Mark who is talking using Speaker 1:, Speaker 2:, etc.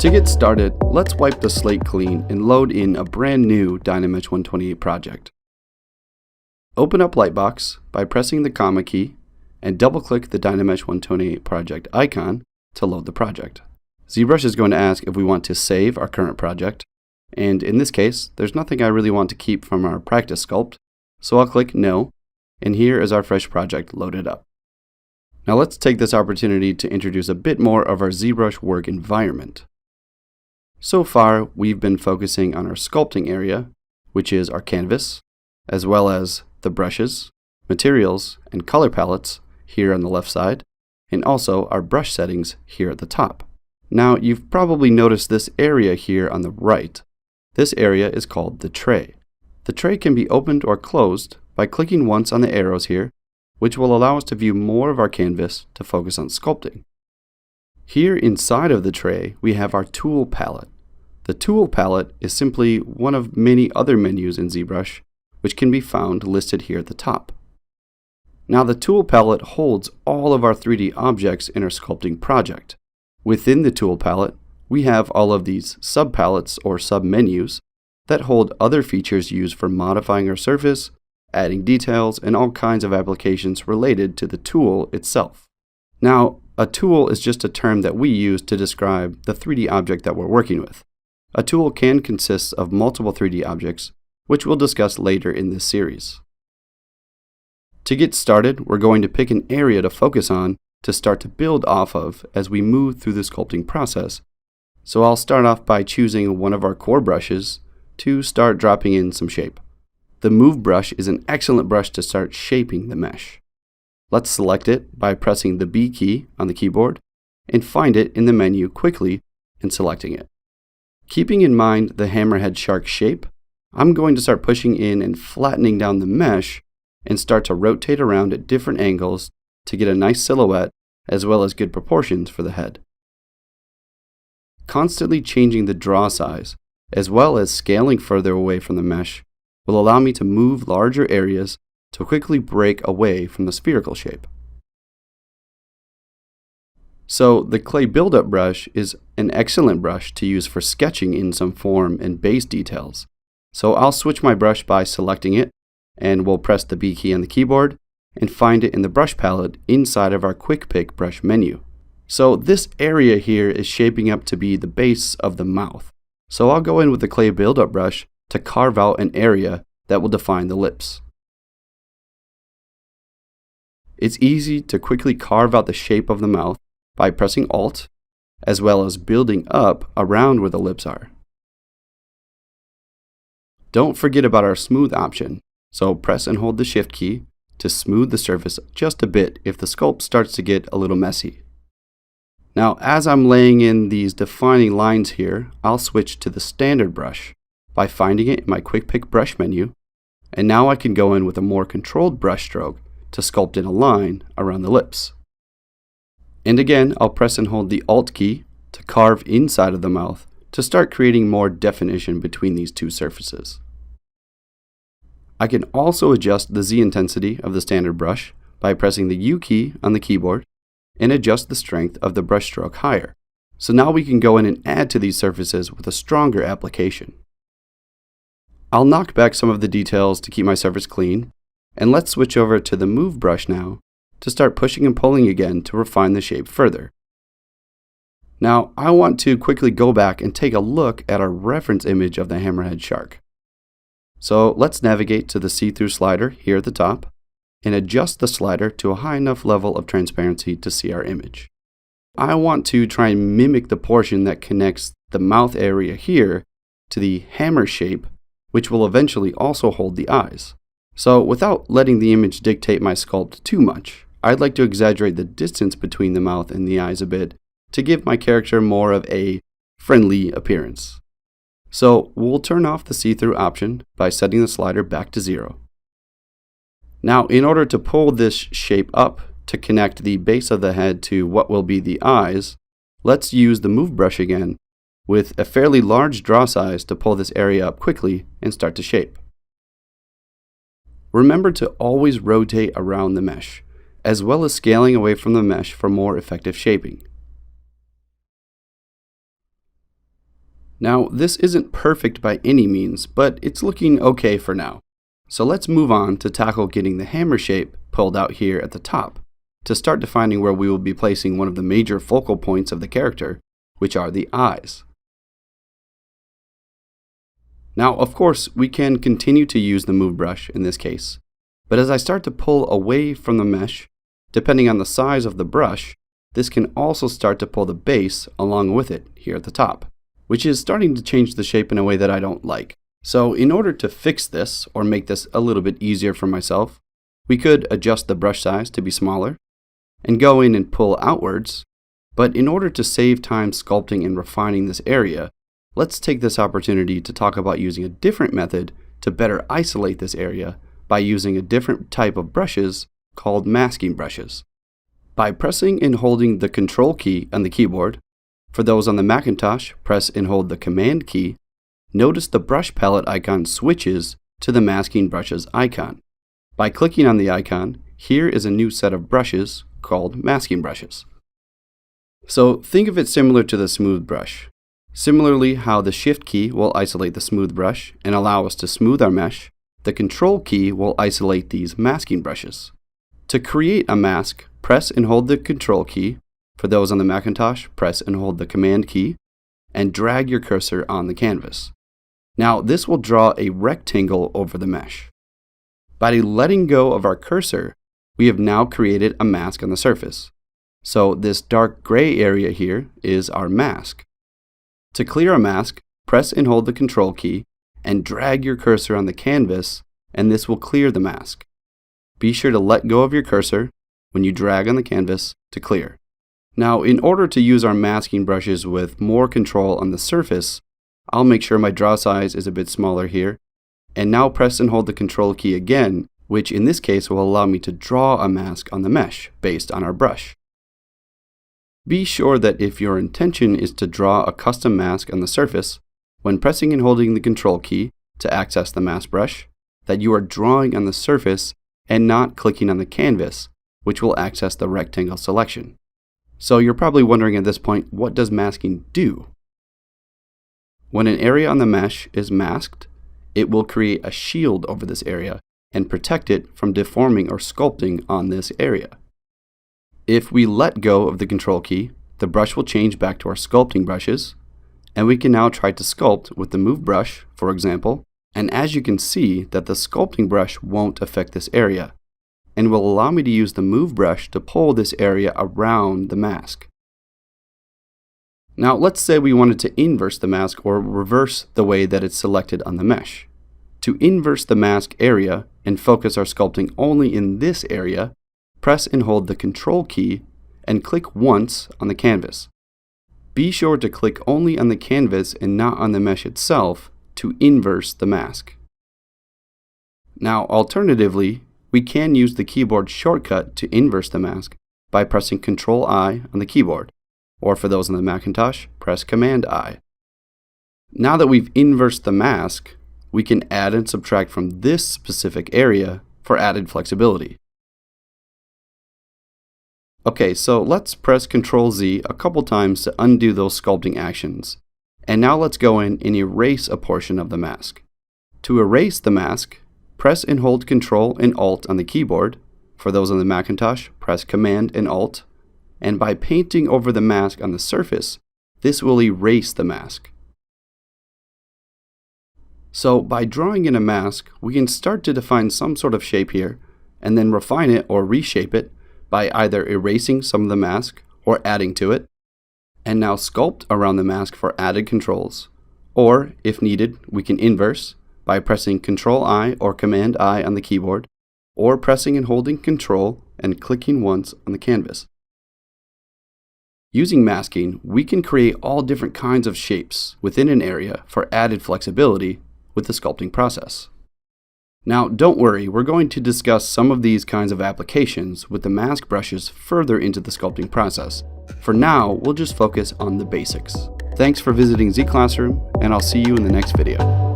Speaker 1: To get started, let's wipe the slate clean and load in a brand new Dynamesh 128 project. Open up Lightbox by pressing the comma key and double-click the Dynamesh 128 project icon to load the project. ZBrush is going to ask if we want to save our current project, and in this case, there's nothing I really want to keep from our practice sculpt, so I'll click No, and here is our fresh project loaded up. Now let's take this opportunity to introduce a bit more of our ZBrush work environment. So far, we've been focusing on our sculpting area, which is our canvas, as well as the brushes, materials, and color palettes here on the left side, and also our brush settings here at the top. Now, you've probably noticed this area here on the right. This area is called the tray. The tray can be opened or closed by clicking once on the arrows here, which will allow us to view more of our canvas to focus on sculpting. Here inside of the tray, we have our tool palette. The tool palette is simply one of many other menus in ZBrush, which can be found listed here at the top. Now the tool palette holds all of our 3D objects in our sculpting project. Within the tool palette, we have all of these sub-palettes or sub-menus that hold other features used for modifying our surface, adding details, and all kinds of applications related to the tool itself. Now, a tool is just a term that we use to describe the 3D object that we're working with. A tool can consist of multiple 3D objects, which we'll discuss later in this series. To get started, we're going to pick an area to focus on to start to build off of as we move through the sculpting process. So I'll start off by choosing one of our core brushes to start dropping in some shape. The Move brush is an excellent brush to start shaping the mesh. Let's select it by pressing the B key on the keyboard and find it in the menu quickly and selecting it. Keeping in mind the hammerhead shark shape, I'm going to start pushing in and flattening down the mesh and start to rotate around at different angles to get a nice silhouette as well as good proportions for the head. Constantly changing the draw size as well as scaling further away from the mesh will allow me to move larger areas to quickly break away from the spherical shape. So the clay buildup brush is an excellent brush to use for sketching in some form and base details. So I'll switch my brush by selecting it, and we'll press the B key on the keyboard and find it in the brush palette inside of our quick pick brush menu. So this area here is shaping up to be the base of the mouth. So I'll go in with the clay buildup brush to carve out an area that will define the lips. It's easy to quickly carve out the shape of the mouth by pressing Alt, as well as building up around where the lips are. Don't forget about our smooth option, so press and hold the Shift key to smooth the surface just a bit if the sculpt starts to get a little messy. Now, as I'm laying in these defining lines here, I'll switch to the standard brush by finding it in my quick pick brush menu, and now I can go in with a more controlled brush stroke to sculpt in a line around the lips. And again, I'll press and hold the Alt key to carve inside of the mouth to start creating more definition between these two surfaces. I can also adjust the Z intensity of the standard brush by pressing the U key on the keyboard and adjust the strength of the brush stroke higher. So now we can go in and add to these surfaces with a stronger application. I'll knock back some of the details to keep my surface clean, and let's switch over to the Move brush now to start pushing and pulling again to refine the shape further. Now, I want to quickly go back and take a look at our reference image of the hammerhead shark. So let's navigate to the see-through slider here at the top and adjust the slider to a high enough level of transparency to see our image. I want to try and mimic the portion that connects the mouth area here to the hammer shape, which will eventually also hold the eyes. So without letting the image dictate my sculpt too much, I'd like to exaggerate the distance between the mouth and the eyes a bit to give my character more of a friendly appearance. So we'll turn off the see-through option by setting the slider back to 0. Now, in order to pull this shape up to connect the base of the head to what will be the eyes, let's use the Move brush again with a fairly large draw size to pull this area up quickly and start to shape. Remember to always rotate around the mesh, as well as scaling away from the mesh for more effective shaping. Now, this isn't perfect by any means, but it's looking okay for now. So let's move on to tackle getting the hammer shape pulled out here at the top, to start defining where we will be placing one of the major focal points of the character, which are the eyes. Now, of course, we can continue to use the move brush in this case, but as I start to pull away from the mesh, depending on the size of the brush, this can also start to pull the base along with it here at the top, which is starting to change the shape in a way that I don't like. So in order to fix this, or make this a little bit easier for myself, we could adjust the brush size to be smaller, and go in and pull outwards, but in order to save time sculpting and refining this area, let's take this opportunity to talk about using a different method to better isolate this area by using a different type of brushes called masking brushes. By pressing and holding the Control key on the keyboard, for those on the Macintosh, press and hold the Command key, notice the brush palette icon switches to the masking brushes icon. By clicking on the icon, here is a new set of brushes called masking brushes. So think of it similar to the smooth brush. Similarly, how the Shift key will isolate the smooth brush and allow us to smooth our mesh, the Control key will isolate these masking brushes. To create a mask, press and hold the Control key. For those on the Macintosh, press and hold the Command key, and drag your cursor on the canvas. Now, this will draw a rectangle over the mesh. By letting go of our cursor, we have now created a mask on the surface. So this dark gray area here is our mask. To clear a mask, press and hold the Control key and drag your cursor on the canvas, and this will clear the mask. Be sure to let go of your cursor when you drag on the canvas to clear. Now, in order to use our masking brushes with more control on the surface, I'll make sure my draw size is a bit smaller here, and now press and hold the Control key again, which in this case will allow me to draw a mask on the mesh based on our brush. Be sure that if your intention is to draw a custom mask on the surface, when pressing and holding the Control key to access the mask brush, that you are drawing on the surface and not clicking on the canvas, which will access the rectangle selection. So you're probably wondering at this point, what does masking do? When an area on the mesh is masked, it will create a shield over this area and protect it from deforming or sculpting on this area. If we let go of the Control key, the brush will change back to our sculpting brushes, and we can now try to sculpt with the Move brush, for example, and as you can see that the sculpting brush won't affect this area, and will allow me to use the Move brush to pull this area around the mask. Now let's say we wanted to inverse the mask or reverse the way that it's selected on the mesh. To inverse the mask area and focus our sculpting only in this area, press and hold the Control key and click once on the canvas. Be sure to click only on the canvas and not on the mesh itself to inverse the mask. Now, alternatively, we can use the keyboard shortcut to inverse the mask by pressing Ctrl-I on the keyboard, or for those on the Macintosh, press Command-I. Now that we've inversed the mask, we can add and subtract from this specific area for added flexibility. Okay, so let's press Ctrl-Z a couple times to undo those sculpting actions. And now let's go in and erase a portion of the mask. To erase the mask, press and hold Ctrl and Alt on the keyboard. For those on the Macintosh, press Command and Alt. And by painting over the mask on the surface, this will erase the mask. So by drawing in a mask, we can start to define some sort of shape here, and then refine it or reshape it by either erasing some of the mask or adding to it, and now sculpt around the mask for added controls. Or, if needed, we can inverse by pressing Ctrl-I or Command-I on the keyboard, or pressing and holding Ctrl and clicking once on the canvas. Using masking, we can create all different kinds of shapes within an area for added flexibility with the sculpting process. Now, don't worry, we're going to discuss some of these kinds of applications with the mask brushes further into the sculpting process. For now, we'll just focus on the basics. Thanks for visiting Z Classroom, and I'll see you in the next video.